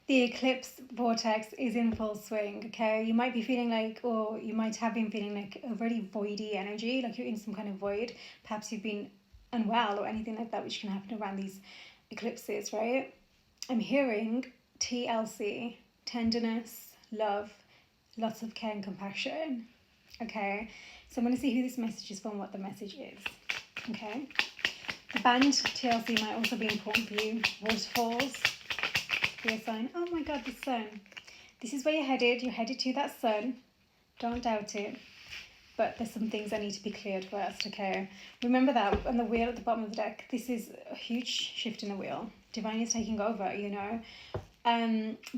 The eclipse vortex is in full swing, okay? You might be feeling like, or you might have been feeling like a really voidy energy, like you're in some kind of void. Perhaps you've been unwell or anything like that, which can happen around these eclipses, right? I'm hearing TLC, tenderness, love, lots of care and compassion, okay? So I'm going to see who this message is from, what the message is, okay? The band TLC might also be important for you. Waterfalls, for your sign. Oh my God, the sun. This is where you're headed. You're headed to that sun. Don't doubt it. But there's some things that need to be cleared first, okay? Remember that on the wheel at the bottom of the deck, this is a huge shift in the wheel. Divine is taking over, you know?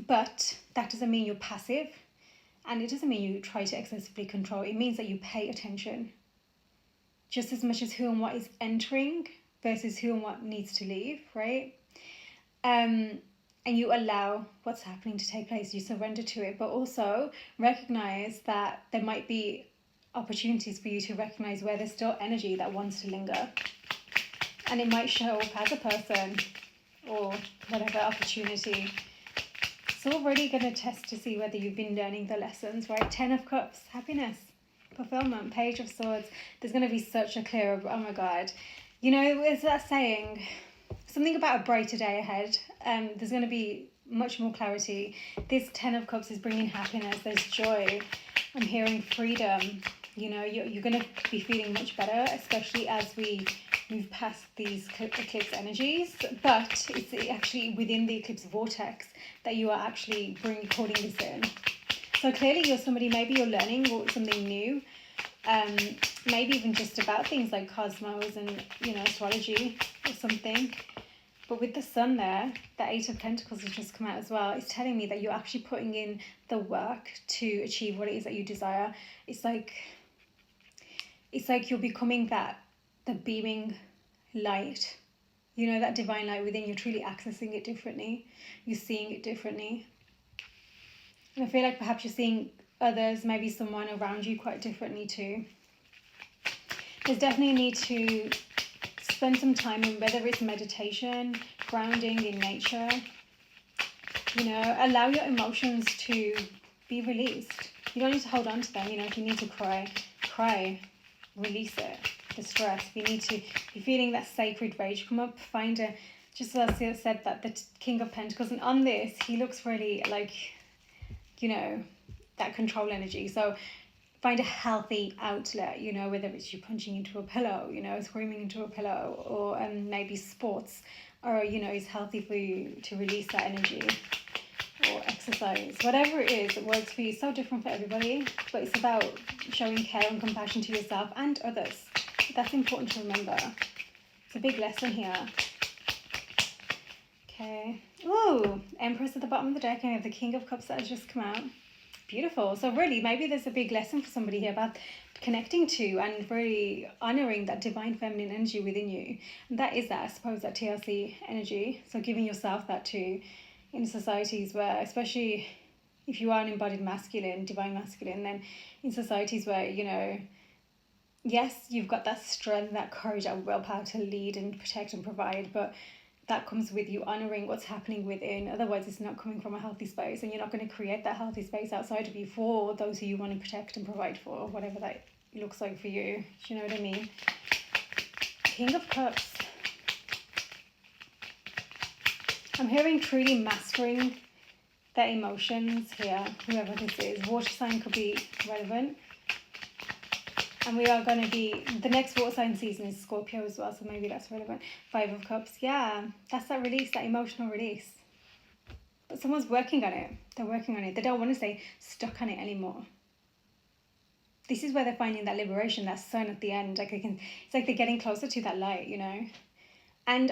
But that doesn't mean you're passive. And it doesn't mean you try to excessively control. It means that you pay attention. Just as much as who and what is entering versus who and what needs to leave, right? And you allow what's happening to take place. You surrender to it, but also recognize that there might be opportunities for you to recognize where there's still energy that wants to linger. And it might show up as a person or whatever opportunity. So we're really going to test to see whether you've been learning the lessons, right? 10 of Cups, happiness, fulfillment, Page of Swords. There's going to be such a clear, oh my God. You know, is that saying, something about a brighter day ahead. There's going to be much more clarity. This 10 of Cups is bringing happiness. There's joy. I'm hearing freedom. You know, you're going to be feeling much better, especially as we move past these eclipse energies. But it's actually within the eclipse vortex that you are actually calling this in. So clearly you're somebody, maybe you're learning something new. Maybe even just about things like cosmos and, you know, astrology or something. But with the sun there, the 8 of Pentacles has just come out as well. It's telling me that you're actually putting in the work to achieve what it is that you desire. It's like you're becoming the beaming light. You know, that divine light within. You're truly accessing it differently. You're seeing it differently. And I feel like perhaps you're seeing others, maybe someone around you, quite differently too. There's definitely a need to spend some time in, whether it's meditation, grounding in nature. You know, allow your emotions to be released. You don't need to hold on to them. You know, if you need to cry, release it. The stress. If you need to, if you're feeling that sacred rage come up, find a, just as I said, that the King of Pentacles, and on this, he looks really like, you know, that control energy. So find a healthy outlet, you know, whether it's you punching into a pillow, you know, screaming into a pillow, or maybe sports, or, you know, is healthy for you to release that energy, or exercise. Whatever it is that works for you, so different for everybody, but it's about showing care and compassion to yourself and others. That's important to remember. It's a big lesson here. Okay. Ooh, Empress at the bottom of the deck. I have the King of Cups that has just come out. Beautiful. So really, maybe there's a big lesson for somebody here about connecting to and really honoring that divine feminine energy within you. And that is that, I suppose, that TLC energy. So giving yourself that too, in societies where, especially if you are an embodied masculine, divine masculine, then in societies where, you know, yes, you've got that strength, that courage, that willpower to lead and protect and provide, but that comes with you honouring what's happening within. Otherwise, it's not coming from a healthy space, and you're not going to create that healthy space outside of you for those who you want to protect and provide for, whatever that looks like for you. Do you know what I mean? King of Cups. I'm hearing truly mastering their emotions here, whoever this is. Water sign could be relevant. And we are going to be, the next water sign season is Scorpio as well, so maybe that's relevant. 5 of Cups, yeah, that's that release, that emotional release. But someone's working on it. They're working on it. They don't want to stay stuck on it anymore. This is where they're finding that liberation, that sun at the end. Like it's like they're getting closer to that light, you know. And,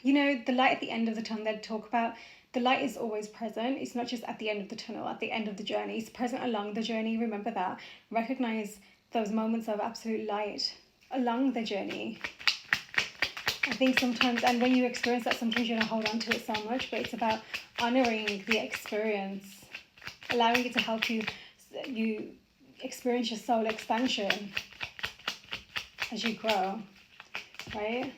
you know, the light at the end of the tunnel they talk about, the light is always present. It's not just at the end of the tunnel, at the end of the journey. It's present along the journey. Remember that. Recognize those moments of absolute light along the journey. I think sometimes, and when you experience that, sometimes you don't hold on to it so much, but it's about honouring the experience, allowing it to help you experience your soul expansion as you grow, right?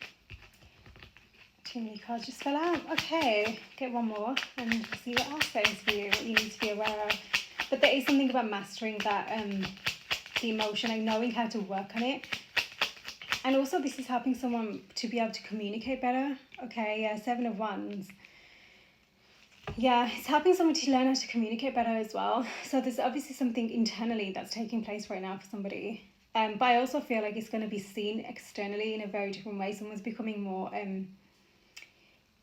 Too many cards just fell out. Okay, get one more and see what else there is for you, what you need to be aware of. But there is something about mastering that, the emotion and knowing how to work on it. And also this is helping someone to be able to communicate better. Okay, yeah, 7 of Wands. Yeah, it's helping someone to learn how to communicate better as well. So there's obviously something internally that's taking place right now for somebody. But I also feel like it's going to be seen externally in a very different way. Someone's becoming more,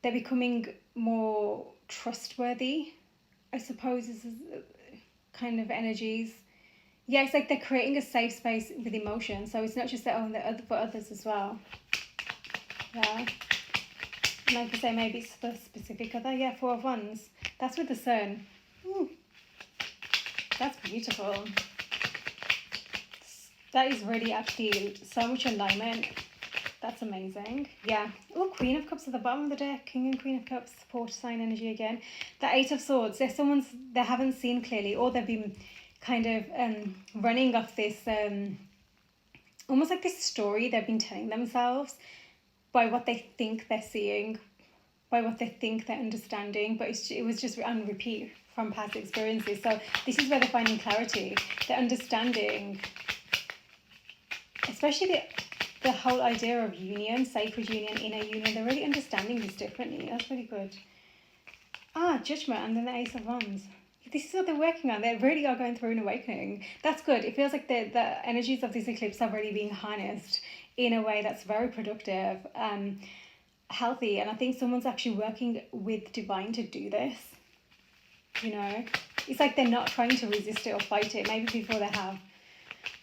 they're becoming more trustworthy, I suppose, is kind of energies. Yeah, it's like they're creating a safe space with emotion. So it's not just their own, they're for others as well. Yeah. Like I say, maybe it's for a specific other. Yeah, 4 of Wands. That's with the Sun. Ooh. That's beautiful. That is really actually so much alignment. That's amazing. Yeah. Oh, Queen of Cups at the bottom of the deck. King and Queen of Cups, support sign energy again. The 8 of Swords. There's someone they haven't seen clearly, or they've been kind of running off this, almost like this story they've been telling themselves by what they think they're seeing, by what they think they're understanding, but it was just on repeat from past experiences. So this is where they're finding clarity. They're understanding, especially the whole idea of union, sacred union, inner union. They're really understanding this differently. That's really good. Judgment, and then the Ace of Wands. This is what they're working on. They really are going through an awakening. That's good. It feels like the energies of this eclipse are really being harnessed in a way that's very productive, healthy. And I think someone's actually working with divine to do this. You know, it's like they're not trying to resist it or fight it. Maybe before they have,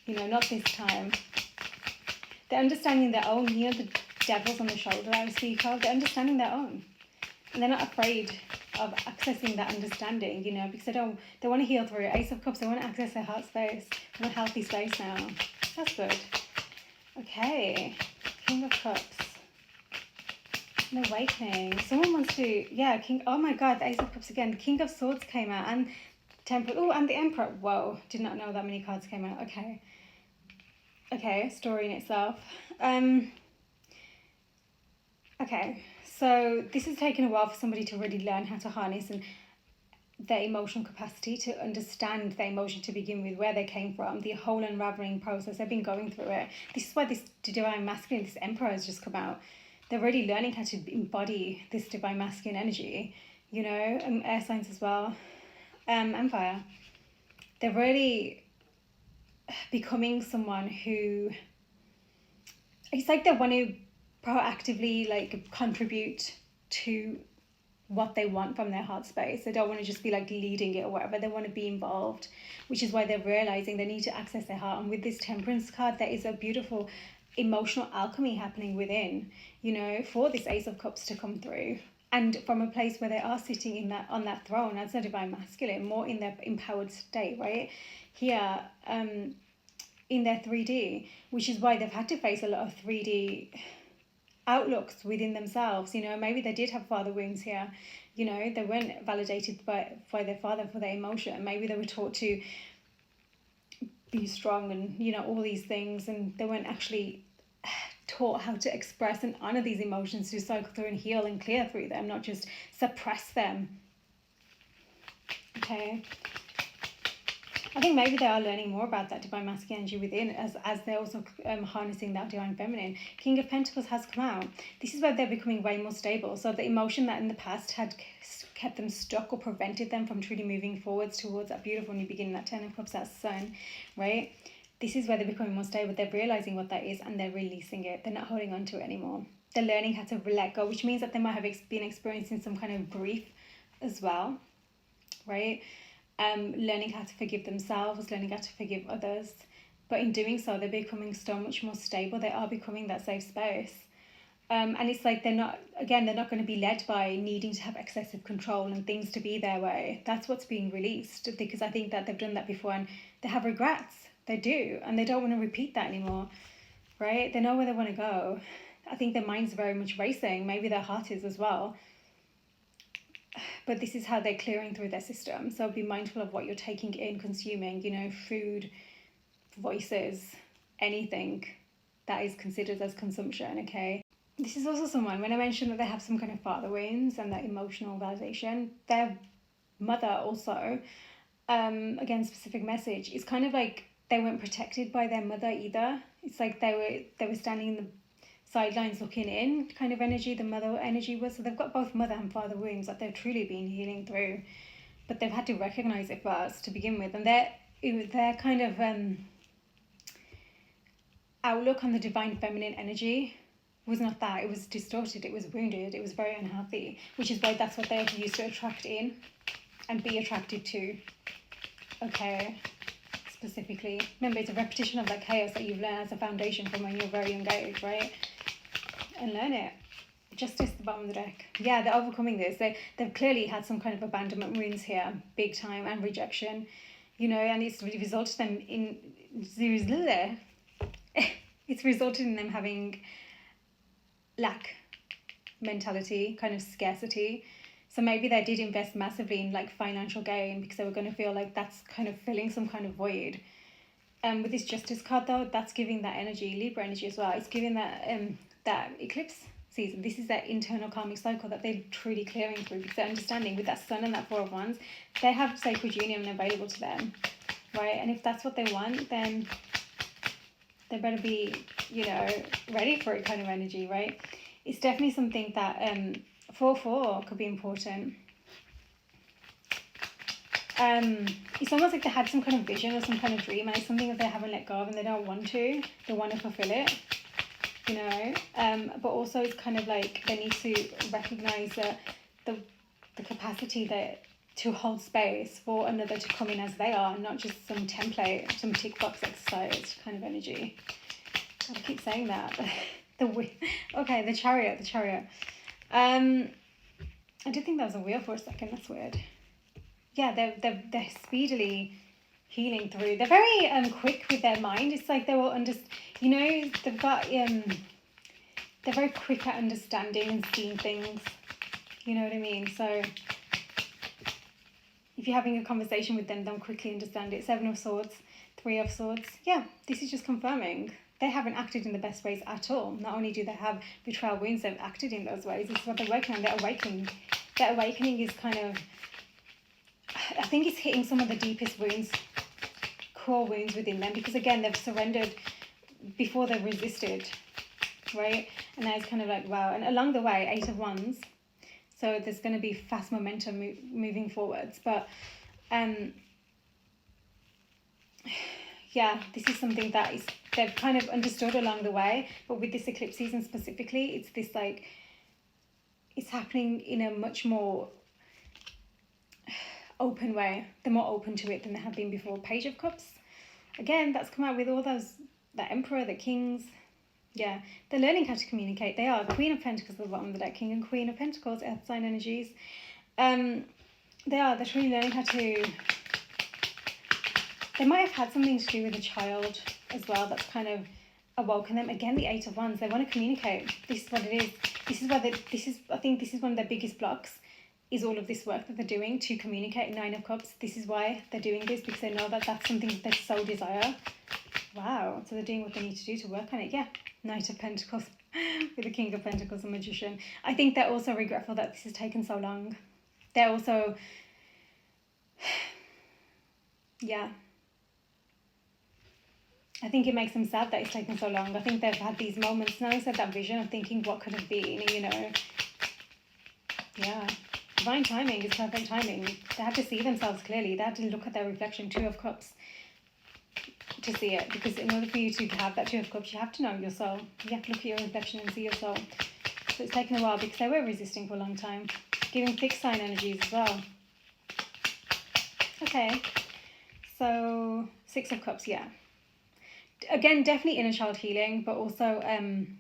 you know, not this time. They're understanding their own, you know, the devils on the shoulder I speak of. They're understanding their own. And they're not afraid of accessing that understanding, you know, because they want to heal through it. Ace of Cups, they want to access their heart space. They want a healthy space now. That's good. Okay. King of Cups. An awakening. Someone wants to, yeah, King, oh my God, the Ace of Cups again. The King of Swords came out, and Temperance, oh, and the Emperor. Whoa, did not know that many cards came out. Okay. Okay, story in itself. Okay, so this has taken a while for somebody to really learn how to harness and their emotional capacity, to understand their emotion to begin with, where they came from, the whole unraveling process. They've been going through it. This is why this divine masculine, this Emperor has just come out. They're really learning how to embody this divine masculine energy, you know, and air signs as well, and fire. They're really becoming someone who, it's like they want to proactively like contribute to what they want from their heart space. They don't want to just be like leading it or whatever. They want to be involved, which is why they're realizing they need to access their heart. And with this Temperance card, there is a beautiful emotional alchemy happening within, you know, for this Ace of Cups to come through. And from a place where they are sitting in that, on that throne as a divine masculine, more in their empowered state, right? Here, in their 3D, which is why they've had to face a lot of 3D outlooks within themselves. You know, maybe they did have father wounds here. You know, they weren't validated by their father for their emotion. Maybe they were taught to be strong and, you know, all these things, and they weren't actually taught how to express and honor these emotions, to cycle through and heal and clear through them, not just suppress them. Okay. I think maybe they are learning more about that divine masculine energy within, as they're also harnessing that divine feminine. King of Pentacles has come out. This is where they're becoming way more stable. So the emotion that in the past had kept them stuck or prevented them from truly moving forwards towards that beautiful new beginning, that 10 of Cups, that Sun, right? This is where they're becoming more stable. They're realizing what that is and they're releasing it. They're not holding on to it anymore. They're learning how to let go, which means that they might have been experiencing some kind of grief as well, right? Learning how to forgive themselves, learning how to forgive others. But in doing so, they're becoming so much more stable. They are becoming that safe space. And it's like they're not going to be led by needing to have excessive control and things to be their way. That's what's being released, because I think that they've done that before and they have regrets. They do, and they don't want to repeat that anymore, right? They know where they want to go. I think their mind's very much racing. Maybe their heart is as well. But this is how they're clearing through their system. So be mindful of what you're taking in, consuming, you know, food, voices, anything that is considered as consumption, okay? this is also someone, when I mentioned that they have some kind of father wounds and that emotional validation, their mother also, again, specific message, it's kind of like they weren't protected by their mother either. It's like they were standing in the sidelines looking in kind of energy, the mother energy was. So they've got both mother and father wounds that they've truly been healing through, but they've had to recognize it first to begin with. And their kind of outlook on the divine feminine energy was not that. It was distorted, it was wounded, it was very unhealthy, which is why that's what they used to attract in and be attracted to. Okay, specifically. Remember, it's a repetition of that chaos that you've learned as a foundation from when you're very young age, right? And learn it. Justice, the bottom of the deck. Yeah, they're overcoming this. They've clearly had some kind of abandonment wounds here, big time, and rejection, you know, and it's resulted them in... It's resulted in them having lack mentality, kind of scarcity. So maybe they did invest massively in like financial gain because they were going to feel like that's kind of filling some kind of void. With this Justice card though, that's giving that energy, Libra energy as well. It's giving that that eclipse season. This is that internal karmic cycle that they're truly clearing through, because they're understanding with that Sun and that Four of Wands, they have sacred union available to them, right? And if that's what they want, then they better be, you know, ready for it kind of energy, right? It's definitely something that 4-4 could be important. It's almost like they had some kind of vision or some kind of dream, and it's something that they haven't let go of and they don't want to. They want to fulfill it, you know. But also it's kind of like they need to recognize that the capacity that to hold space for another to come in as they are, not just some template, some tick box exercise kind of energy. I keep saying that. Okay, the chariot. I did think that was a wheel for a second. That's weird. Yeah, they're speedily healing through. They're very quick with their mind. It's like they will you know, they've got they're very quick at understanding and seeing things. You know what I mean? So if you're having a conversation with them, they'll quickly understand it. 7 of Swords, 3 of Swords. Yeah, this is just confirming. They haven't acted in the best ways at all. Not only do they have betrayal wounds, they've acted in those ways. This is what they're working on. They're awakening. That awakening is kind of... I think it's hitting some of the deepest wounds, core wounds within them. Because again, they've surrendered before they've resisted, right? And now it's kind of like, wow. And along the way, 8 of Wands. So there's going to be fast momentum moving forwards. But yeah, this is something that they've kind of understood along the way. But with this eclipse season specifically, it's this like, it's happening in a much more open way. They're more open to it than they have been before. Page of Cups. Again, that's come out with all those, the Emperor, the Kings. Yeah, they're learning how to communicate. They are Queen of Pentacles at the bottom of the deck, King and Queen of Pentacles, Earth sign energies. They're truly learning how to... They might have had something to do with a child as well that's kind of awoken them. Again, the 8 of Wands, they want to communicate. This is what it is. This is why I think this is one of their biggest blocks, is all of this work that they're doing to communicate. 9 of Cups, this is why they're doing this, because they know that that's something that they so desire. Wow, so they're doing what they need to do to work on it. Yeah, Knight of Pentacles with the King of Pentacles and Magician. I think they're also regretful that this has taken so long. They're also... yeah. I think it makes them sad that it's taken so long. I think they've had these moments, now instead of that vision of thinking what could have been, you know. Yeah. Divine timing is perfect timing. They had to see themselves clearly. They had to look at their reflection. 2 of Cups. To see it, because in order for you to have that 2 of Cups, you have to know your soul. You have to look at your reflection and see your soul. So it's taken a while because they were resisting for a long time. Giving fixed sign energies as well. Okay, so 6 of Cups, yeah. Again, definitely inner child healing, but also I'm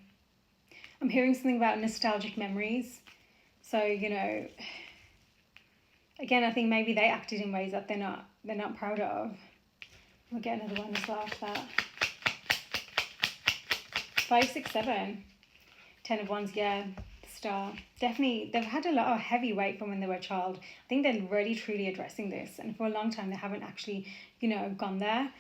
hearing something about nostalgic memories. So, you know, again, I think maybe they acted in ways that they're not proud of. We'll get another one as well after that. 5, 6, 7. 10 of Wands, yeah. Star. Definitely, they've had a lot of heavy weight from when they were a child. I think they're really, truly addressing this. And for a long time, they haven't actually, you know, gone there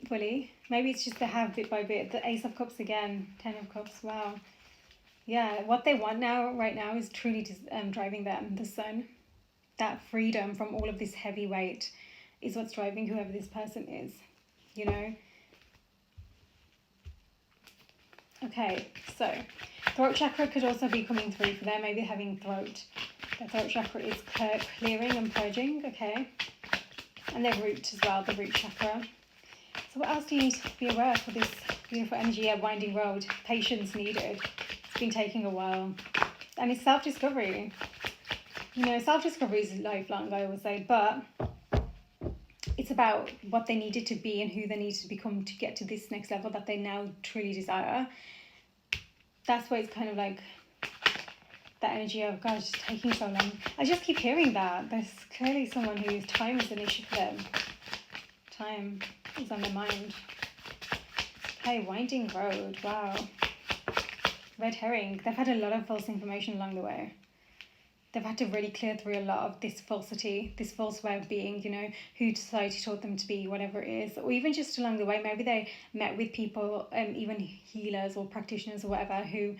fully. Maybe it's just they have bit by bit. The Ace of Cups again. 10 of Cups, wow. Yeah, what they want now, right now, is truly driving them, the sun. That freedom from all of this heavy weight is what's driving whoever this person is, you know? Okay, so throat chakra could also be coming through for them, maybe having throat. The throat chakra is clearing and purging, okay? And their root as well, the root chakra. So what else do you need to be aware for this beautiful energy? Yeah, winding road, patience needed. It's been taking a while. And it's self-discovery. You know, self-discovery is lifelong, I always say, but it's about what they needed to be and who they needed to become to get to this next level that they now truly desire. That's why it's kind of like that energy of, God, it's taking so long. I just keep hearing that. There's clearly someone whose time is an issue for them. Time is on their mind. Okay, winding road, wow. Red herring, they've had a lot of false information along the way. They've had to really clear through a lot of this falsity, this false way of being, you know, who society taught them to be, whatever it is. Or even just along the way, maybe they met with people, even healers or practitioners or whatever, who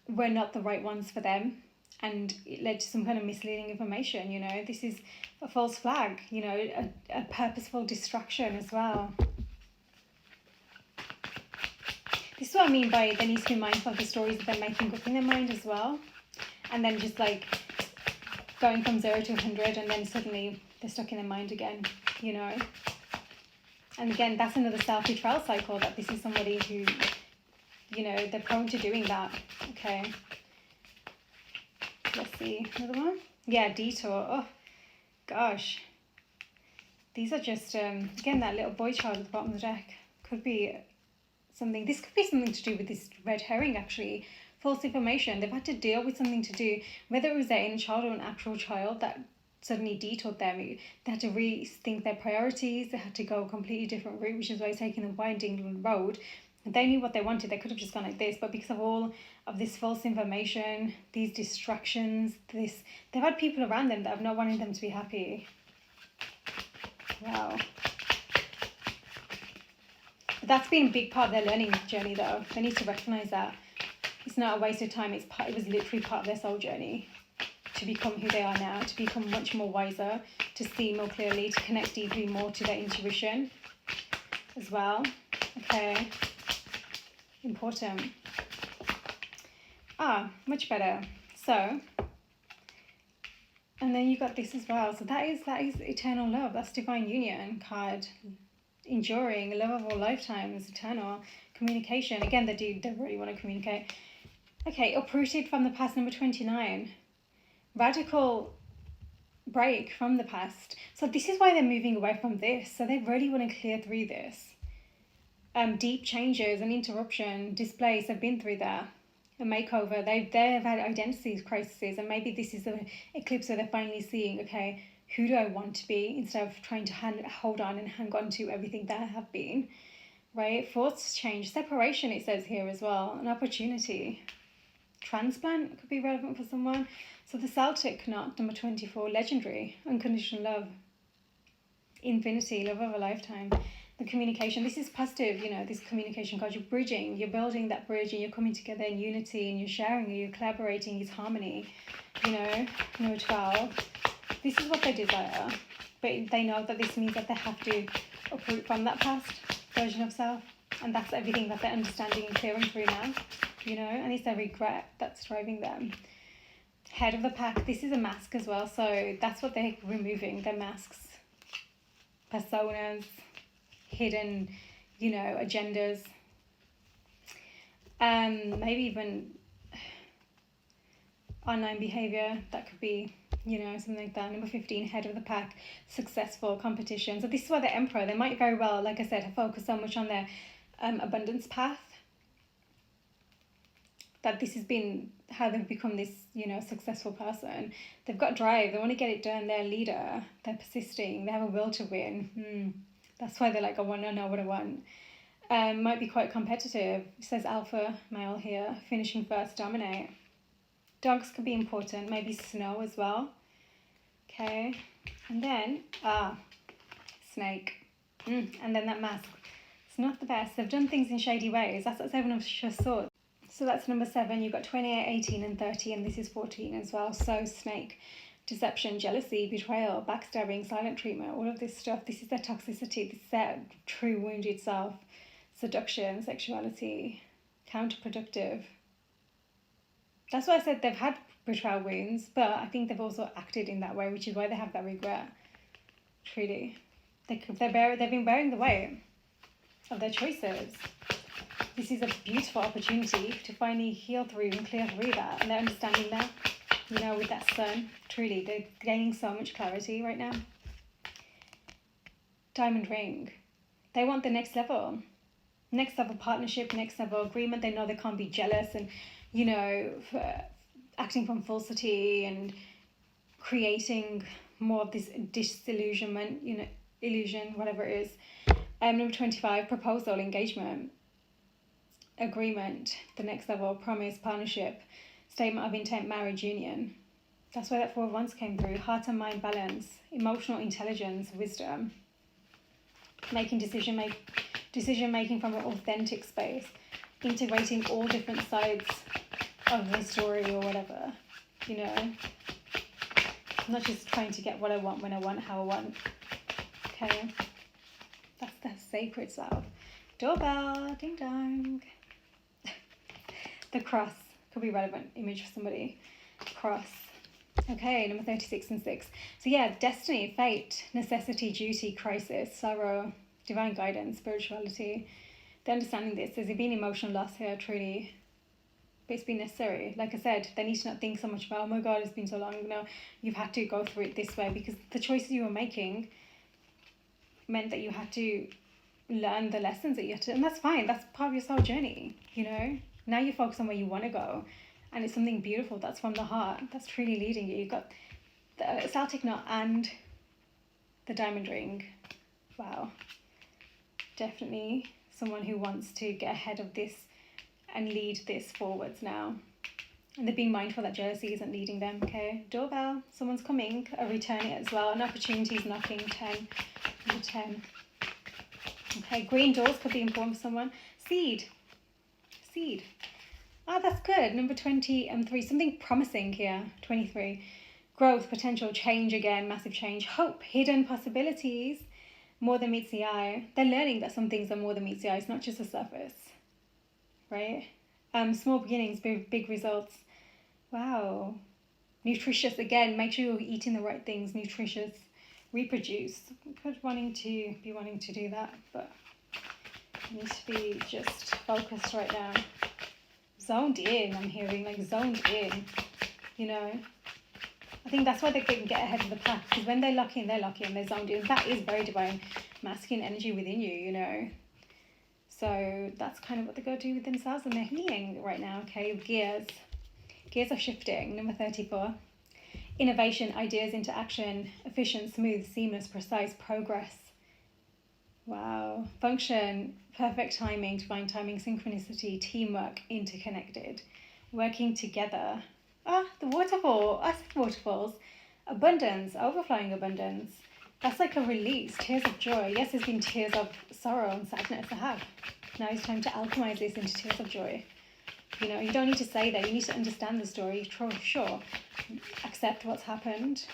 were not the right ones for them. And it led to some kind of misleading information, you know. This is a false flag, you know, a purposeful distraction as well. This is what I mean by they need to be mindful of the stories that they're making up in their mind as well. And then just like going from 0 to 100 and then suddenly they're stuck in their mind again, you know. And again, that's another self-betrayal cycle, that this is somebody who, you know, they're prone to doing that. Okay. Let's see, another one. Yeah, detour. Oh, gosh. These are just, again, that little boy child at the bottom of the deck. Could be something, this could be something to do with this red herring, actually. False information. They've had to deal with something to do, whether it was their inner child or an actual child that suddenly detoured them. They had to rethink their priorities. They had to go a completely different route, which is why taking the winding road. They knew what they wanted. They could have just gone like this, but because of all of this false information, these distractions, they've had people around them that have not wanted them to be happy. Wow. But that's been a big part of their learning journey, though. They need to recognize that. It's not a waste of time. It was literally part of their soul journey to become who they are now, to become much more wiser, to see more clearly, to connect deeply more to their intuition as well. Okay. Important. Much better. So, and then you got this as well. So that is eternal love. That's divine union card. Enduring, love of all lifetimes, eternal communication. Again, they really want to communicate. Okay, uprooted from the past, number 29. Radical break from the past. So this is why they're moving away from this. So they really want to clear through this. Deep changes and interruption, displace, have been through that. A makeover. They've had identity crises, and maybe this is an eclipse where they're finally seeing, okay, who do I want to be, instead of trying to hold on and hang on to everything that I have been, right? Forced change, separation, it says here as well, an opportunity. Transplant could be relevant for someone. So the Celtic knot, number 24, legendary, unconditional love, infinity, love of a lifetime. The communication, this is positive, you know, this communication card, you're bridging, you're building that bridge, and you're coming together in unity, and you're sharing, you're collaborating, it's harmony, you know. Number 12, this is what they desire, but they know that this means that they have to uproot from that past version of self, and that's everything that they're understanding and clearing through now, you know, and it's their regret that's driving them. Head of the pack, this is a mask as well, so that's what they're removing, their masks, personas, hidden, you know, agendas, maybe even online behavior, that could be, you know, something like that. Number 15, head of the pack, successful competition. So this is why the Emperor, they might very well, like I said, focus so much on their abundance path, that this has been how they've become this, you know, successful person. They've got drive, they want to get it done, they're a leader, they're persisting, they have a will to win. That's why they're like, I want to know what I want. Might be quite competitive. It says alpha male here, finishing first, dominate. Dogs could be important, maybe snow as well. Okay, and then, snake. And then that mask. It's not the best. They've done things in shady ways. That's that 7 of Swords. So that's number 7. You've got 28, 18, and 30, and this is 14 as well. So snake, deception, jealousy, betrayal, backstabbing, silent treatment, all of this stuff. This is their toxicity. This is their true wounded self. Seduction, sexuality, counterproductive. That's why I said they've had betrayal wounds, but I think they've also acted in that way, which is why they have that regret. Truly. They've been bearing the weight of their choices. This is a beautiful opportunity to finally heal through and clear through that, and they're understanding that, you know, with that sun. Truly, they're gaining so much clarity right now. Diamond ring. They want the next level partnership, next level agreement. They know they can't be jealous and, you know, acting from falsity and creating more of this disillusionment, you know, illusion, whatever it is. Number 25, proposal, engagement, agreement, the next level, promise, partnership, statement of intent, marriage, union. That's where that 4 of Wands came through. Heart and mind balance, emotional intelligence, wisdom, making decision making from an authentic space, integrating all different sides of the story or whatever, you know, not just trying to get what I want, when I want, how I want. Okay, that's the sacred self. Doorbell, ding dong. The cross could be a relevant image for somebody. Cross. Okay, number 36 and 6. So yeah, destiny, fate, necessity, duty, crisis, sorrow, divine guidance, spirituality. They're understanding this. There's been emotional loss here, truly. But it's been necessary. Like I said, they need to not think so much about, oh my God, it's been so long. No, you've had to go through it this way, because the choices you were making meant that you had to learn the lessons that you had to, and that's fine. That's part of your soul journey, you know. Now you focus on where you want to go, and it's something beautiful that's from the heart, that's truly leading you. You've got the Celtic knot and the diamond ring. Wow. Definitely someone who wants to get ahead of this and lead this forwards now. And they're being mindful that jealousy isn't leading them. Okay, doorbell, someone's coming, returning it as well. An opportunity is knocking. 10, number 10. Okay, green doors could be important for someone. Seed. Oh, that's good. Number 20 and 3, something promising here. 23, growth, potential, change again, massive change, hope, hidden possibilities, more than meets the eye. They're learning that some things are more than meets the eye. It's not just the surface, right? Small beginnings, big results. Wow. Nutritious, again, make sure you're eating the right things. Nutritious, reproduce. Could wanting to do that, but you need to be just focused right now. Zoned in, I'm hearing, like zoned in, you know. I think that's why they can get ahead of the pack, because when they lock in, they're zoned in. That is very divine masculine energy within you, you know. So that's kind of what they got to do with themselves, and they're healing right now. Okay, gears are shifting. Number 34, innovation, ideas into action, efficient, smooth, seamless, precise, progress. Wow. Function, perfect timing, divine timing, synchronicity, teamwork, interconnected, working together. The waterfall. I said waterfalls. Abundance, overflowing abundance. That's like a release, tears of joy. Yes, there's been tears of sorrow and sadness. I have. Now it's time to alchemize this into tears of joy. You know, you don't need to say that. You need to understand the story. Sure. Accept what's happened.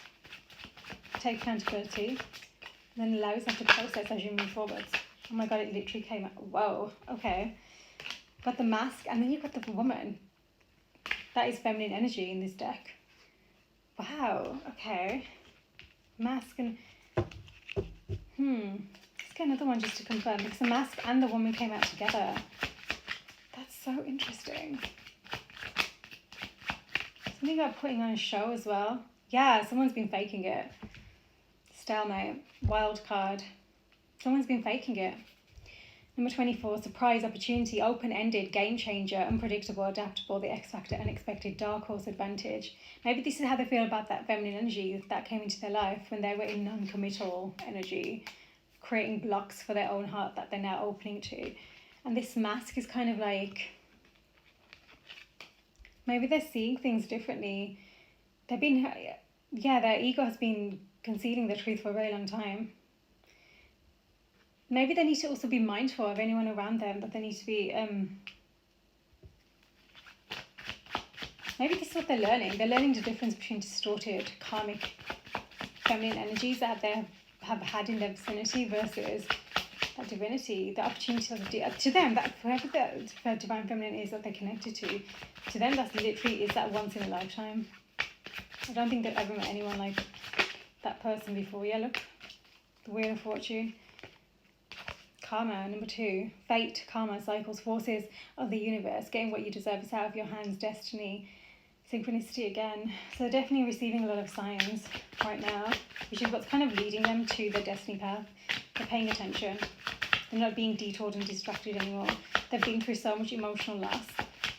Take accountability. Then allow yourself to process as you move forwards. Oh my God, it literally came out. Whoa, okay. Got the mask, and then you've got the woman. That is feminine energy in this deck. Wow, okay. Mask and... Let's get another one just to confirm, because the mask and the woman came out together. That's so interesting. Something about putting on a show as well. Yeah, someone's been faking it. Stalemate, wild card. Someone's been faking it. Number 24, surprise, opportunity, open-ended, game changer, unpredictable, adaptable, the X factor, unexpected, dark horse advantage. Maybe this is how they feel about that feminine energy that came into their life when they were in non-committal energy, creating blocks for their own heart that they're now opening to. And this mask is kind of like, maybe they're seeing things differently. Their ego has been concealing the truth for a very long time. Maybe they need to also be mindful of anyone around them, that they need to be Maybe this is what they're learning. They're learning the difference between distorted karmic feminine energies that they have had in their vicinity versus that divinity, the opportunity to them, that whoever the divine feminine is that they're connected to them, that's literally is that once in a lifetime. I don't think they've ever met anyone like that person before. Yeah, look, the Wheel of Fortune. Karma, number 2. Fate, karma, cycles, forces of the universe. Getting what you deserve is out of your hands. Destiny, synchronicity again. So definitely receiving a lot of signs right now, which is what's kind of leading them to their destiny path. They're paying attention. They're not being detoured and distracted anymore. They've been through so much emotional loss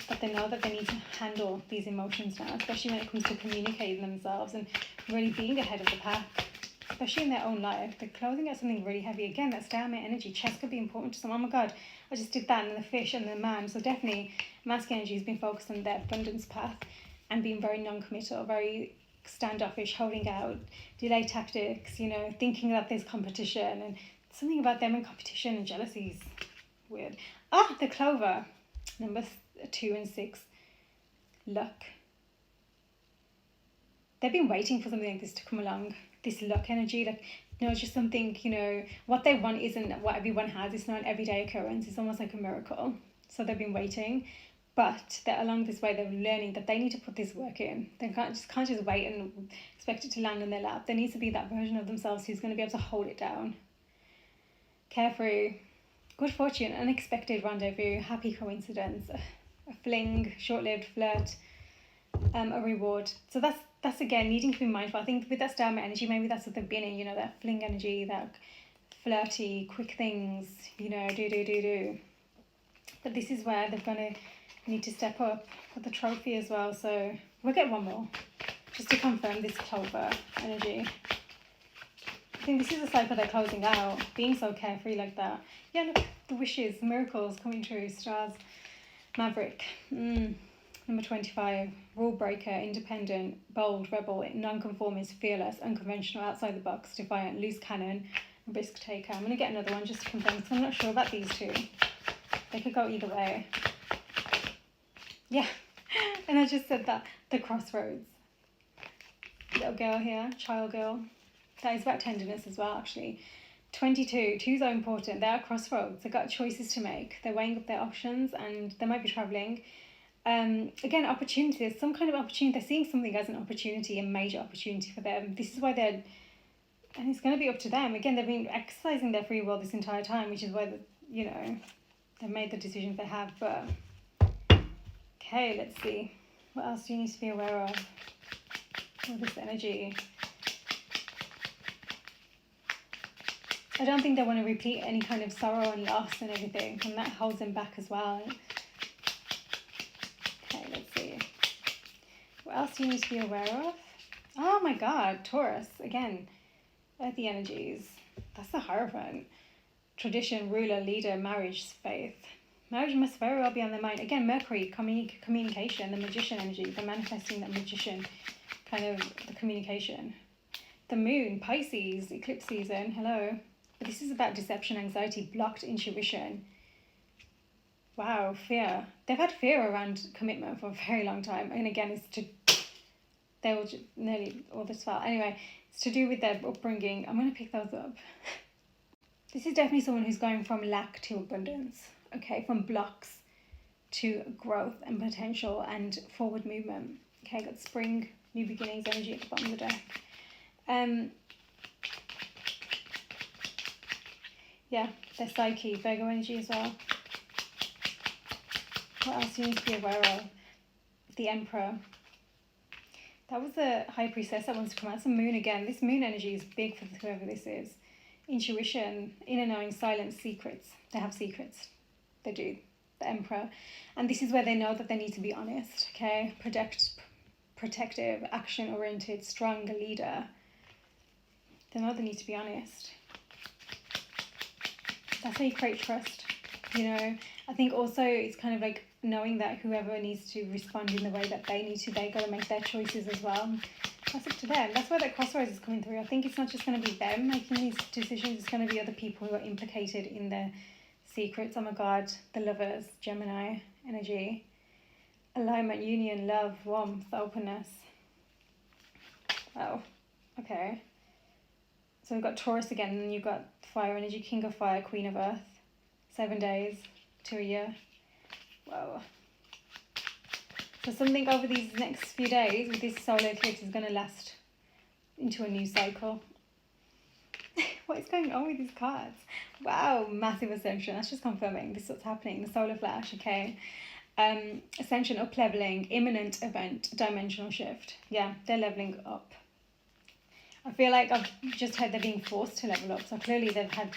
that they know that they need to handle these emotions now, especially when it comes to communicating themselves and really being ahead of the pack, especially in their own life. They're closing out something really heavy. Again, that stalemate energy. Chess could be important to some. Oh my God, I just did that, and the fish and the man. So definitely masculine energy has been focused on their abundance path and being very non-committal, very standoffish, holding out, delay tactics, you know, thinking that there's competition, and something about them in competition and jealousy is weird. The clover, number 2 and 6, luck. They've been waiting for something like this to come along, this luck energy, like, you know, it's just something, you know, what they want isn't what everyone has. It's not an everyday occurrence. It's almost like a miracle. So they've been waiting, but they're along this way, they're learning that they need to put this work in. They can't just wait and expect it to land in their lap. There needs to be that version of themselves who's going to be able to hold it down. Carefree, good fortune, unexpected rendezvous, happy coincidence, a fling, short-lived flirt, a reward. So that's again needing to be mindful. I think with that Starman energy, maybe that's what they've been in, you know, that fling energy, that flirty, quick things, you know, do. But this is where they're going to need to step up with the trophy as well. So we'll get one more just to confirm this clover energy. I think this is a cycle they're closing out, being so carefree like that. Yeah, look, the wishes, the miracles coming true, stars. Maverick, number 25, rule breaker, independent, bold, rebel, non-conformist, fearless, unconventional, outside the box, defiant, loose cannon, risk taker. I'm going to get another one just to confirm, because I'm not sure about these two. They could go either way. Yeah, and I just said that, the crossroads. Little girl here, child girl. That is about tenderness as well, actually. 22, twos are important. They're at crossroads. They've got choices to make. They're weighing up their options, and they might be travelling. Again, opportunities, some kind of opportunity. They're seeing something as an opportunity, a major opportunity for them. This is why and it's going to be up to them. Again, they've been exercising their free will this entire time, which is why, you know, they've made the decisions they have. But, okay, let's see. What else do you need to be aware of? All this energy. I don't think they want to repeat any kind of sorrow and loss and everything, and that holds them back as well. Okay, let's see. What else do you need to be aware of? Oh my God, Taurus, again, earthy energies. That's the Hierophant. Tradition, ruler, leader, marriage, faith. Marriage must very well be on their mind. Again, Mercury, communication, the magician energy, the manifesting that magician, kind of the communication. The moon, Pisces, eclipse season, hello. But this is about deception, anxiety, blocked intuition. Wow, fear. They've had fear around commitment for a very long time. And again, they will nearly all this far. Anyway, it's to do with their upbringing. I'm going to pick those up. This is definitely someone who's going from lack to abundance. Okay, from blocks to growth and potential and forward movement. Okay, got spring, new beginnings energy at the bottom of the deck. Yeah, their psyche, Virgo energy as well. What else do you need to be aware of? The Emperor. That was the High Priestess that wants to come out. It's the moon again. This moon energy is big for whoever this is. Intuition, inner knowing, silence, secrets. They have secrets. They do. The Emperor. And this is where they know that they need to be honest, okay? Protective, action-oriented, strong leader. They know they need to be honest. That's how you create trust, you know. I think also it's kind of like knowing that whoever needs to respond in the way that they need to, they got to make their choices as well. That's up to them. That's why that crossroads is coming through. I think it's not just going to be them making these decisions. It's going to be other people who are implicated in their secrets. Oh my God, the Lovers, Gemini energy. Alignment, union, love, warmth, openness. Oh, okay. So we've got Taurus again, and you've got fire energy, King of Fire, Queen of Earth. 7 days to a year. Whoa. So something over these next few days with this solar eclipse is going to last into a new cycle. What is going on with these cards? Wow, massive ascension. That's just confirming this is what's happening. The solar flash, okay. Ascension, up leveling, imminent event, dimensional shift. Yeah, they're leveling up. I feel like I've just heard they're being forced to level up. So clearly they've had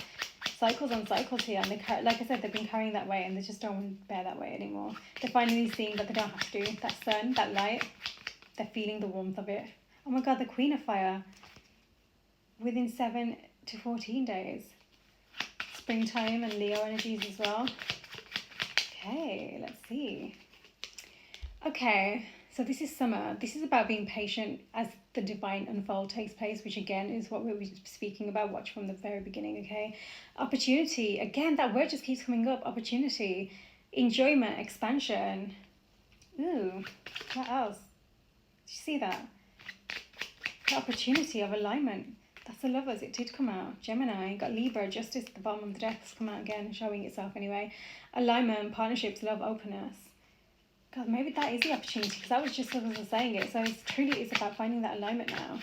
cycles on cycles here, and they, like I said, they've been carrying that weight, and they just don't want to bear that weight anymore. They're finally seeing that they don't have to. That sun, that light, they're feeling the warmth of it. Oh my God, the Queen of Fire. Within 7 to 14 days. Springtime and Leo energies as well. Okay, let's see. Okay, so this is summer. This is about being patient as the divine unfold takes place, which again is what we were speaking about. Watch from the very beginning, okay? Opportunity. Again, that word just keeps coming up. Opportunity. Enjoyment. Expansion. Ooh, what else? Did you see that? The opportunity of alignment. That's the Lovers. It did come out. Gemini. Got Libra. Justice at the bottom of the deck has come out again, showing itself anyway. Alignment. Partnerships. Love. Openness. God, maybe that is the opportunity, because that was just as I was saying it. So it's truly is about finding that alignment now.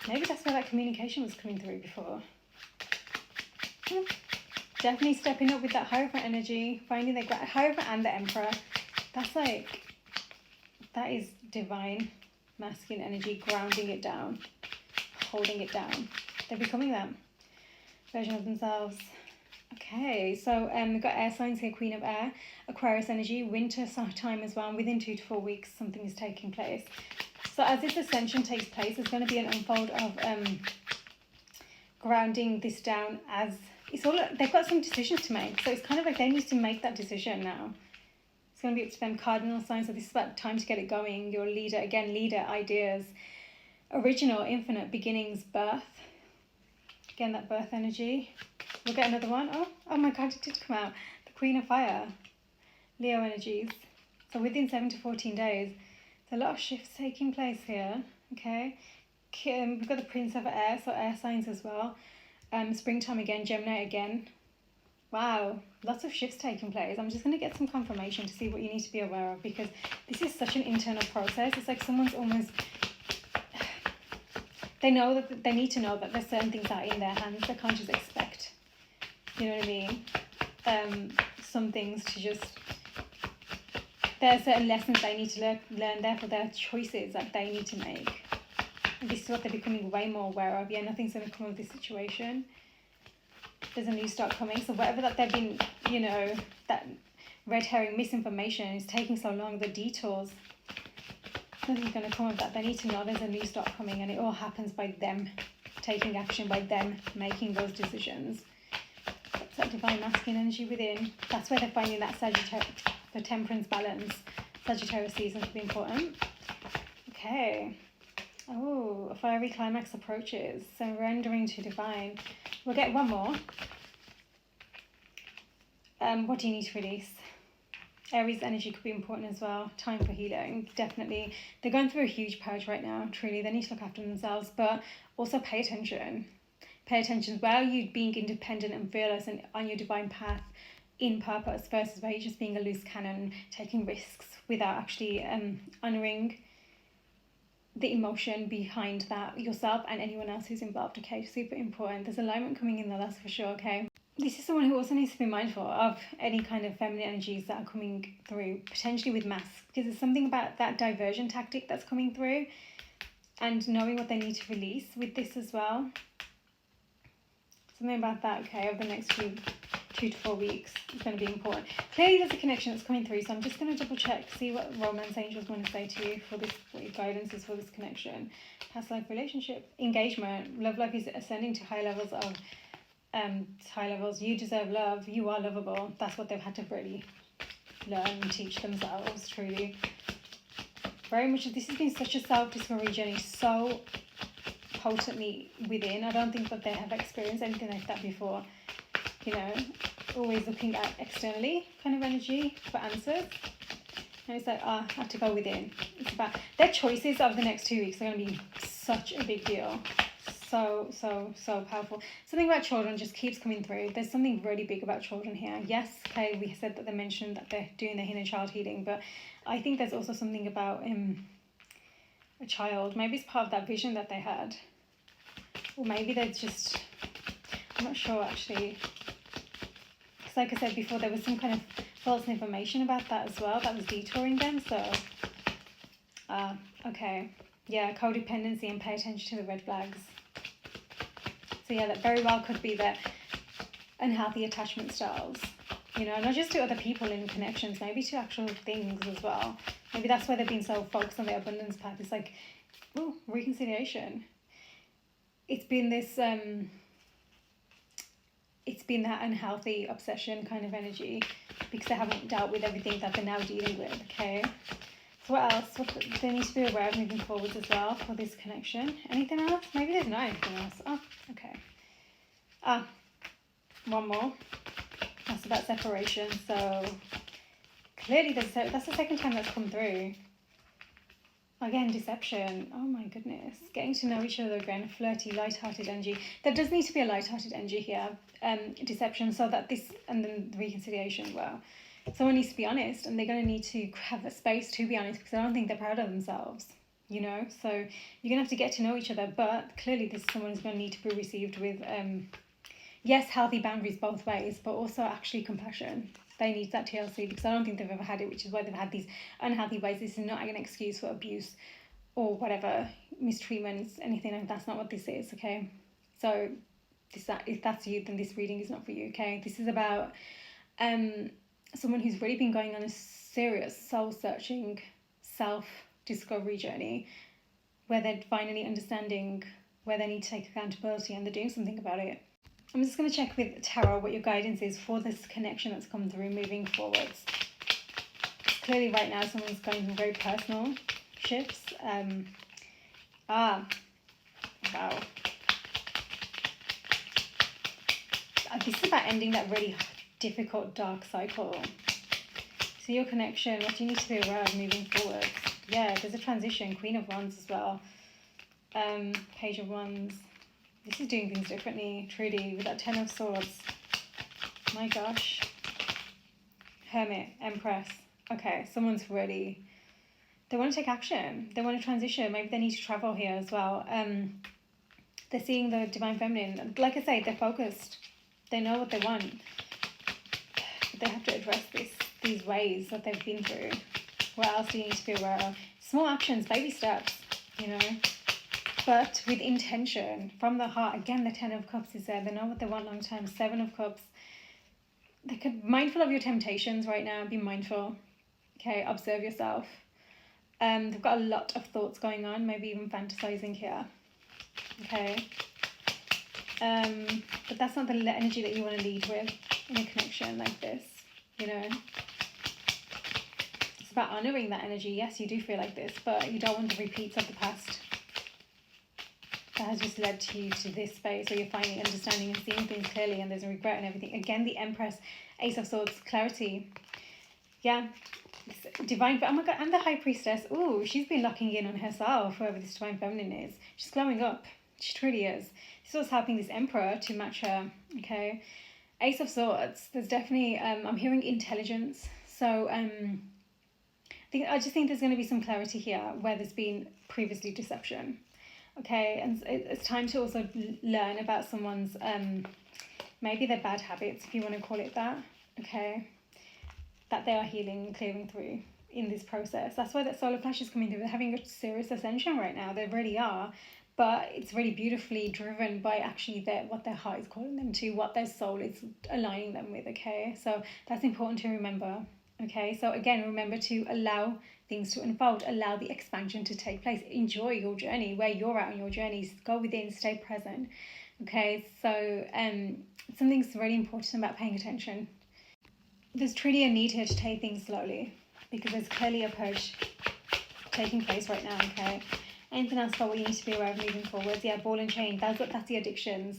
Maybe that's where that communication was coming through before. Definitely stepping up with that Hierophant energy, finding the Hierophant and the Emperor. That's like, that is divine masculine energy, grounding it down, holding it down. They're becoming that version of themselves. Okay, so we've got air signs here, Queen of Air, Aquarius energy, winter time as well. Within 2 to 4 weeks, something is taking place. So as this ascension takes place, there's going to be an unfold of grounding this down. As it's all, they've got some decisions to make. So it's kind of like they need to make that decision now. It's going to be up to them. Cardinal signs. So this is about time to get it going. Your leader, again, leader, ideas, original, infinite, beginnings, birth. Again, that birth energy. We'll get another one. Oh my God, it did come out. The Queen of Fire. Leo energies. So within 7 to 14 days, there's a lot of shifts taking place here. Okay. We've got the Prince of Air, so air signs as well. Springtime again, Gemini again. Wow, lots of shifts taking place. I'm just going to get some confirmation to see what you need to be aware of, because this is such an internal process. It's like someone's almost... They know that they need to know that there's certain things that are in their hands. They can't just expect, you know what I mean? Some things to just... There are certain lessons they need to learn, therefore there are choices that they need to make. And this is what they're becoming way more aware of. Yeah, nothing's going to come of this situation. There's a new start coming. So whatever that they've been, you know, that red herring misinformation is taking so long, the detours, nothing's going to come of that. They need to know there's a new start coming, and it all happens by them taking action, by them making those decisions. That's that divine masculine energy within. That's where they're finding that Sagittarius, the temperance balance. Sagittarius season could be important. Okay. Oh, a fiery climax approaches. Surrendering to divine. We'll get one more. What do you need to release? Aries energy could be important as well. Time for healing, definitely. They're going through a huge purge right now, truly. They need to look after themselves, but also pay attention. Pay attention. Where are you being independent and fearless and on your divine path in purpose, versus where you're just being a loose cannon, taking risks without actually honouring the emotion behind that, yourself and anyone else who's involved. Okay, super important. There's alignment coming in there, that's for sure. Okay, this is someone who also needs to be mindful of any kind of feminine energies that are coming through, potentially with masks, because there's something about that diversion tactic that's coming through, and knowing what they need to release with this as well. Something about that, okay, over the next 2 to 4 weeks is going to be important. Clearly there's a connection that's coming through, so I'm just going to double check, see what romance angels want to say to you for this, what your guidance is for this connection. Past life relationship, engagement, love life is ascending to high levels of you deserve love, you are lovable. That's what they've had to really learn and teach themselves, truly. Very much, this has been such a self-discovery journey, so potently within. I don't think that they have experienced anything like that before, you know, always looking at externally kind of energy for answers. And it's like, I have to go within. It's about their choices of the next 2 weeks are going to be such a big deal. So powerful. Something about children just keeps coming through. There's something really big about children here. Yes, okay, we said that they mentioned that they're doing their inner child healing, but I think there's also something about a child. Maybe it's part of that vision that they had. Or maybe they're just, I'm not sure actually. Because like I said before, there was some kind of false information about that as well that was detouring them. So, okay. Yeah, codependency, and pay attention to the red flags. So yeah, that very well could be that unhealthy attachment styles. You know, not just to other people in connections, maybe to actual things as well. Maybe that's why they've been so focused on the abundance path. It's like, oh, reconciliation. It's been this, it's been that unhealthy obsession kind of energy because they haven't dealt with everything that they're now dealing with, okay? So what else? What they need to be aware of moving forwards as well for this connection? Anything else? Maybe there's not anything else. Oh, okay. One more. That's about separation. So clearly that's the second time that's come through. Again, deception. Oh my goodness. Getting to know each other again. Flirty, light-hearted energy. There does need to be a light-hearted energy here. Deception, so that this, and then the reconciliation. Well, someone needs to be honest, and they're going to need to have a space to be honest, because I don't think they're proud of themselves, you know. So you're going to have to get to know each other, but clearly this someone is going to need to be received with yes, healthy boundaries both ways, but also actually compassion. They need that TLC, because I don't think they've ever had it, which is why they've had these unhealthy ways. This is not an excuse for abuse or whatever, mistreatments, anything like that. That's not what this is, okay? So if that's you, then this reading is not for you, okay? This is about someone who's really been going on a serious soul-searching, self-discovery journey, where they're finally understanding where they need to take accountability, and they're doing something about it. I'm just going to check with Tarot what your guidance is for this connection that's come through moving forwards. Clearly right now someone's going through very personal shifts. Wow. This is about ending that really difficult dark cycle. So your connection, what do you need to be aware of moving forward? Yeah, there's a transition. Queen of Wands as well. Page of Wands. This is doing things differently, truly, with that Ten of Swords. My gosh. Hermit, Empress. Okay, someone's really, they want to take action. They want to transition. Maybe they need to travel here as well. They're seeing the Divine Feminine. Like I say, they're focused. They know what they want. But they have to address these ways that they've been through. What else do you need to be aware of? Small actions, baby steps, you know. But with intention, from the heart. Again, the Ten of Cups is there. They know what they want long term. Seven of Cups. They could be mindful of your temptations right now. Be mindful. Okay, observe yourself. They've got a lot of thoughts going on. Maybe even fantasizing here. Okay. But that's not the energy that you want to lead with in a connection like this. You know. It's about honouring that energy. Yes, you do feel like this, but you don't want the repeats of the past. That has just led to you to this space where you're finally understanding and seeing things clearly, and there's a regret and everything. Again, the Empress, Ace of Swords, clarity. Yeah, it's divine. Oh my God, and the High Priestess. Ooh, she's been locking in on herself, whoever this Divine Feminine is. She's glowing up. She truly is. This is what's helping this Emperor to match her. Okay, Ace of Swords. There's definitely I'm hearing intelligence. So I just think there's going to be some clarity here where there's been previously deception. Okay, and it's time to also learn about someone's, maybe their bad habits, if you want to call it that, okay, that they are healing and clearing through in this process. That's why that solar flash is coming through. They're having a serious ascension right now. They really are, but it's really beautifully driven by actually what their heart is calling them to, what their soul is aligning them with, okay? So that's important to remember, okay? So again, remember to allow things to unfold, allow the expansion to take place, enjoy your journey, where you're at on your journey, go within, stay present, okay? So something's really important about paying attention. There's truly a need here to take things slowly, because there's clearly a purge taking place right now, okay? Anything else about what you need to be aware of moving forwards? Yeah, ball and chain, that's the addictions,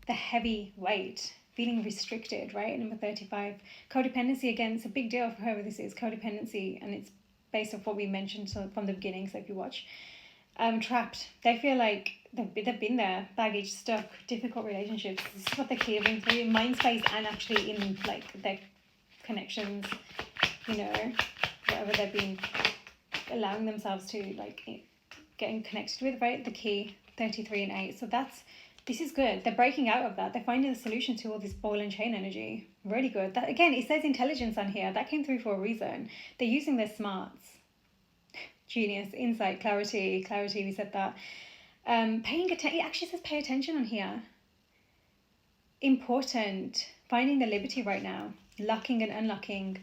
the heavy weight, feeling restricted, right? Number 35, codependency. Again, it's a big deal for whoever this is, codependency, and it's based off what we mentioned from the beginning. So if you watch, trapped, they feel like they've been there, baggage, stuck, difficult relationships. This is what they're clearing through in mind space and actually in like their connections, you know, whatever they've been allowing themselves to like getting connected with, right? The key 33 and 8. So this is good. They're breaking out of that. They're finding the solution to all this ball and chain energy. Really good. That again, it says intelligence on here. That came through for a reason. They're using their smarts. Genius, insight, clarity. We said that. Paying attention. It actually says pay attention on here. Important. Finding the liberty right now. Locking and unlocking.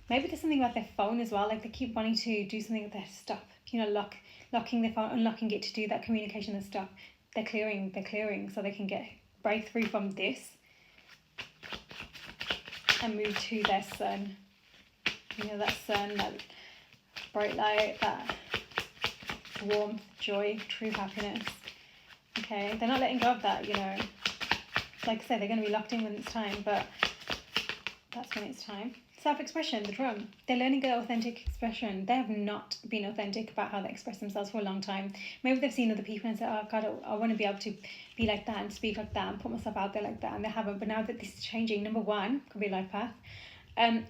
Maybe there's something about their phone as well. Like they keep wanting to do something with their stuff. You know, locking their phone, unlocking it to do that communication and stuff. They're clearing so they can break through from this and move to their sun. You know, that sun, that bright light, that warmth, joy, true happiness. Okay, they're not letting go of that, you know. Like I said, they're going to be locked in when it's time, but that's when it's time. Self-expression, the drum. They're learning their authentic expression. They have not been authentic about how they express themselves for a long time. Maybe they've seen other people and said, oh God, I want to be able to be like that and speak like that and put myself out there like that, and they haven't. But now that this is changing, number 1 could be a life path.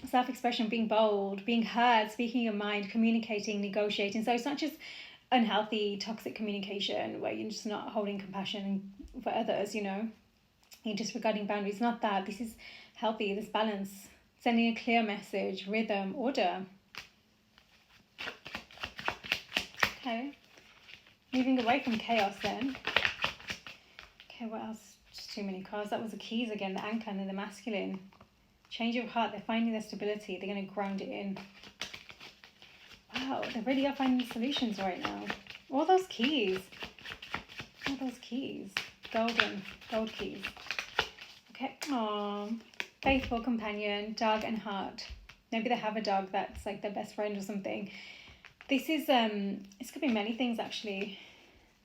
Self-expression, being bold, being heard, speaking your mind, communicating, negotiating. So it's not just unhealthy, toxic communication where you're just not holding compassion for others, you know. You're disregarding boundaries. Not that. This is healthy. There's balance. Sending a clear message, rhythm, order. Okay. Moving away from chaos then. Okay, what else? Just too many cards. That was the keys again, the anchor and then the masculine. Change of heart. They're finding their stability. They're going to ground it in. Wow, they really are finding solutions right now. All those keys. Gold keys. Okay. Aww. Faithful companion, dog and heart. Maybe they have a dog that's like their best friend or something. This is this could be many things actually.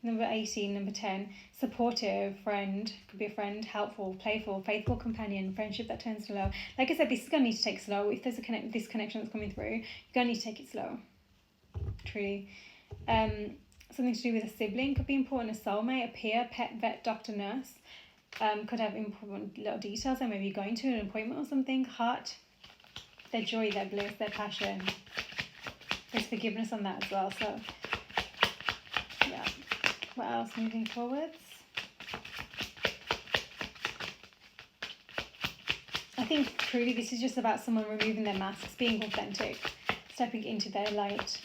Number 18, number 10, supportive friend, could be a friend, helpful, playful, faithful companion, friendship that turns to love. Like I said, this is going to need to take slow. If there's this connection that's coming through, you're going to need to take it slow. Truly. Something to do with a sibling could be important, a soulmate, a peer, pet, vet, doctor, nurse. Could have important little details, or maybe going to an appointment or something. Heart, their joy, their bliss, their passion. There's forgiveness on that as well. So, yeah. What else moving forwards? I think truly this is just about someone removing their masks, being authentic, stepping into their light,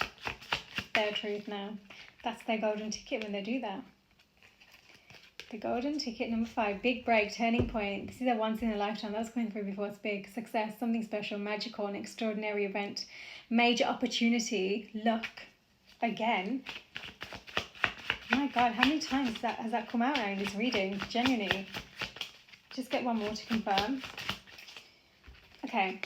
their truth now. That's their golden ticket when they do that. The golden ticket, number 5, big break, turning point. This is a once in a lifetime. That was coming through before. It's big. Success, something special, magical, an extraordinary event, major opportunity, luck. Again. My God, how many times has that come out now in this reading? Genuinely. Just get one more to confirm. Okay.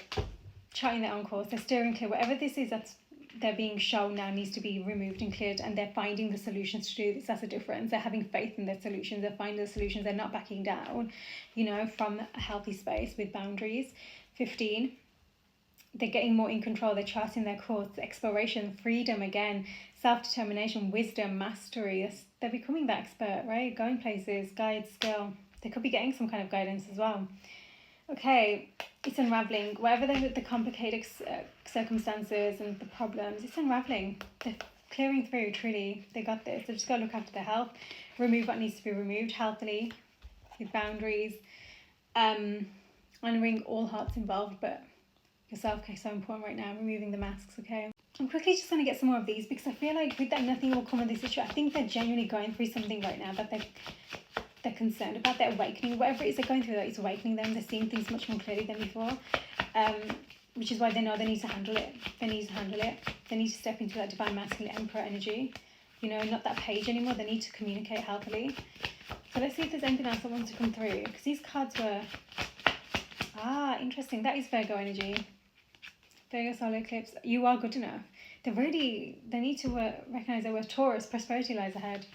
Charting their own course. They're steering clear. Whatever this is that's they're being shown now needs to be removed and cleared, and they're finding the solutions to do this. That's a difference. They're having faith in their solutions. They're finding the solutions. They're not backing down, you know, from a healthy space with boundaries. 15, they're getting more in control. They're charting their course. Exploration, freedom again, self-determination, wisdom, mastery. They're becoming the expert, right? Going places, guide, skill. They could be getting some kind of guidance as well. Okay, it's unraveling. Whatever the complicated circumstances and the problems, it's unraveling. They're clearing through, truly. They got this. They've just got to look after their health, remove what needs to be removed healthily, with boundaries, honouring all hearts involved, but yourself, okay, so important right now, removing the masks, okay? I'm quickly just going to get some more of these because I feel like with that nothing will come of this issue. I think they're genuinely going through something right now that they're concerned about, their awakening, whatever it is they're going through, that it's awakening them. They're seeing things much more clearly than before, which is why they know they need to handle it. They need to step into that divine masculine emperor energy, you know, not that page anymore. They need to communicate healthily. So let's see if there's anything else that wants to come through, because these cards were interesting. That is Virgo energy. Virgo solar eclipse. You are good enough. They need to recognize their worth. Taurus, prosperity lies ahead.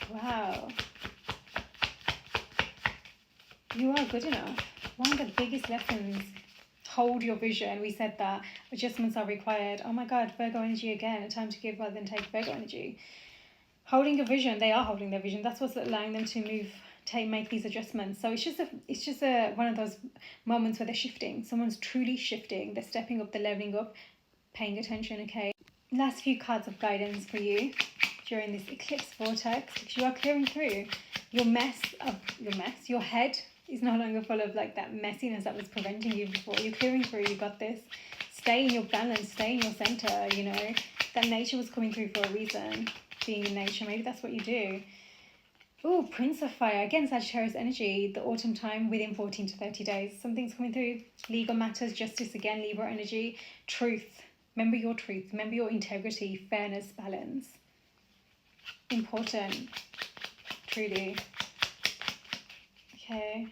Wow. You are good enough. One of the biggest lessons. Hold your vision. We said that adjustments are required. Oh my God, Virgo energy again. A time to give rather than take. Virgo energy. Holding your vision. They are holding their vision. That's what's allowing them to move, make these adjustments. So it's just a one of those moments where they're shifting. Someone's truly shifting. They're stepping up. They're leveling up. Paying attention. Okay. Last few cards of guidance for you during this eclipse vortex, because you are clearing through your your head is no longer full of like that messiness that was preventing you before. You're clearing through. You got this. Stay in your balance. Stay in your center. You know that nature was coming through for a reason. Being in nature, maybe that's what you do. Oh, Prince of Fire again, Sagittarius energy. The autumn time within 14 to 30 days. Something's coming through. Legal matters, justice again. Libra energy. Truth. Remember your truth. Remember your integrity, fairness, balance. Important. Truly. Okay.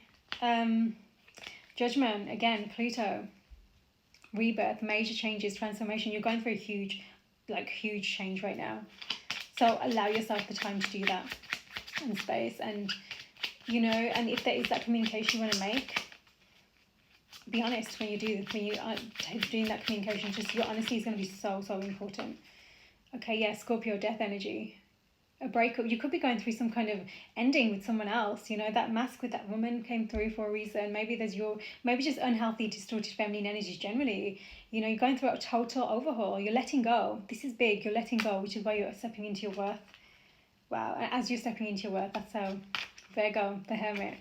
Judgment again. Pluto. Rebirth. Major changes. Transformation. You're going through a huge change right now. So allow yourself the time to do that and space. And and if there is that communication you want to make, be honest when you are doing that communication. Just your honesty is going to be so important. Okay, yeah, Scorpio death energy. A breakup. You could be going through some kind of ending with someone else. That mask with that woman came through for a reason. Maybe maybe just unhealthy, distorted feminine energies generally. You're going through a total overhaul. You're letting go. This is big. You're letting go, which is why you're stepping into your worth. Wow. And as you're stepping into your worth, that's how Virgo, the Hermit.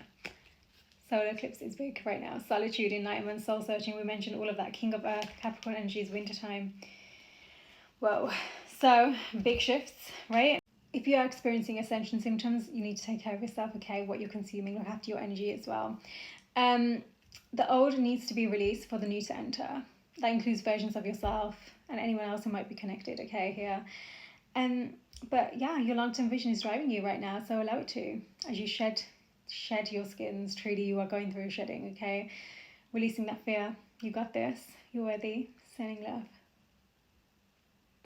Solar eclipse is big right now. Solitude, enlightenment, soul searching. We mentioned all of that. King of Earth, Capricorn energies, wintertime. Whoa. So big shifts, right? If you are experiencing ascension symptoms, you need to take care of yourself, okay? What you're consuming will have to your energy as well. The old needs to be released for the new to enter. That includes versions of yourself and anyone else who might be connected, okay, here. But yeah, your long-term vision is driving you right now, so allow it to. As you shed your skins, truly you are going through shedding, okay? Releasing that fear. You got this. You're worthy. Sending love.